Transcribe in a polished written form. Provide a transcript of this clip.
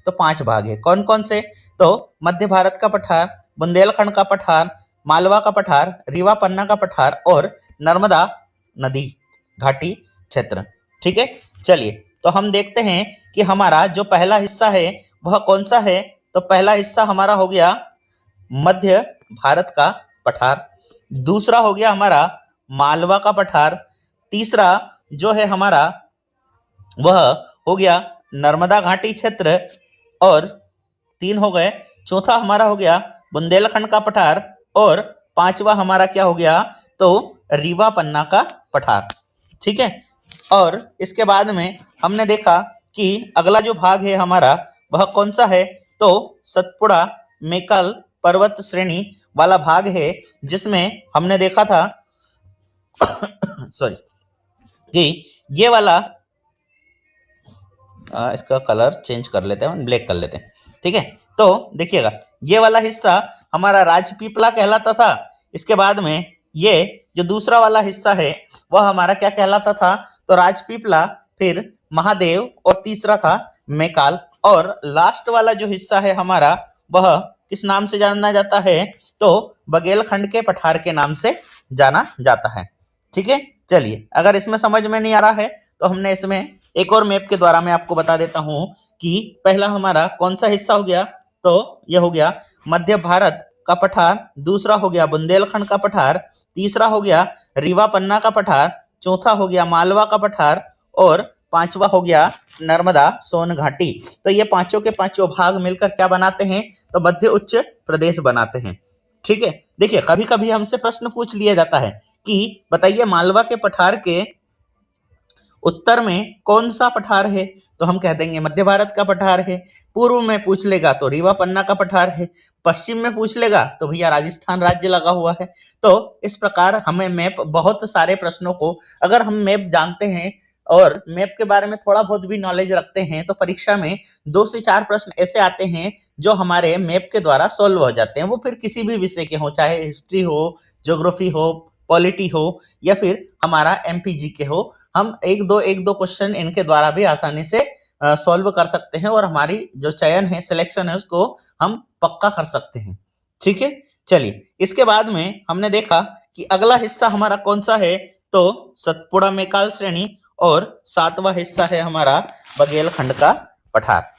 तो 5 भाग है। कौन कौन से? तो मध्य भारत का पठार, बुंदेलखंड का पठार, मालवा का पठार, रीवा पन्ना का पठार और नर्मदा नदी घाटी क्षेत्र। ठीक है, चलिए तो हम देखते हैं कि हमारा जो पहला हिस्सा है वह कौन सा है। तो पहला हिस्सा हमारा हो गया मध्य भारत का पठार, दूसरा हो गया हमारा मालवा का पठार, तीसरा जो है हमारा वह हो गया नर्मदा घाटी क्षेत्र और 3 हो गए, चौथा हमारा हो गया बुंदेलखंड का पठार और 5वां हमारा क्या हो गया? तो रीवा पन्ना का पठार। ठीक है, और इसके बाद में हमने देखा कि अगला जो भाग है हमारा वह कौन सा है? तो सतपुड़ा मेकल पर्वत श्रेणी वाला भाग है, जिसमें हमने देखा था सॉरी कि ये वाला इसका कलर चेंज कर लेते हैं, ब्लैक कर लेते हैं। ठीक है, तो देखिएगा ये वाला हिस्सा हमारा राजपीपला कहलाता था। इसके बाद में ये जो दूसरा वाला हिस्सा है वह हमारा क्या कहलाता था? तो राजपीपला, फिर महादेव और तीसरा था मैकाल, और लास्ट वाला जो हिस्सा है हमारा वह किस नाम से जाना जाता है? तो बघेलखंड के पठार के नाम से जाना जाता है। ठीक है, चलिए अगर इसमें समझ में नहीं आ रहा है तो हमने इसमें एक और मैप के द्वारा मैं आपको बता देता हूं कि पहला हमारा कौन सा हिस्सा हो गया? तो यह हो गया मध्य भारत का पठार, दूसरा हो गया बुंदेलखंड का पठार, तीसरा हो गया रीवा पन्ना का पठार, चौथा हो गया मालवा का पठार और 5वां हो गया नर्मदा सोन घाटी। तो ये पांचों के पांचों भाग मिलकर क्या बनाते हैं? तो मध्य उच्च प्रदेश बनाते हैं। ठीक है, देखिए कभी कभी हमसे प्रश्न पूछ लिया जाता है कि बताइए मालवा के पठार के उत्तर में कौन सा पठार है? तो हम कह देंगे मध्य भारत का पठार है। पूर्व में पूछ लेगा तो रीवा पन्ना का पठार है। पश्चिम में पूछ लेगा तो भैया राजस्थान राज्य लगा हुआ है। तो इस प्रकार हमें मैप, बहुत सारे प्रश्नों को अगर हम मैप जानते हैं और मैप के बारे में थोड़ा बहुत भी नॉलेज रखते हैं तो परीक्षा में 2 से 4 प्रश्न ऐसे आते हैं जो हमारे मैप के द्वारा सोल्व हो जाते हैं। वो फिर किसी भी विषय के हो, चाहे हिस्ट्री हो, ज्योग्राफी हो, पॉलिटी हो या फिर हमारा एमपीजी के हो, हम एक दो क्वेश्चन इनके द्वारा भी आसानी से सॉल्व कर सकते हैं और हमारी जो चयन है, सिलेक्शन है, उसको हम पक्का कर सकते हैं। ठीक है, चलिए इसके बाद में हमने देखा कि अगला हिस्सा हमारा कौन सा है? तो सतपुड़ा मेकाल श्रेणी और 7वां हिस्सा है हमारा बघेलखंड का पठार।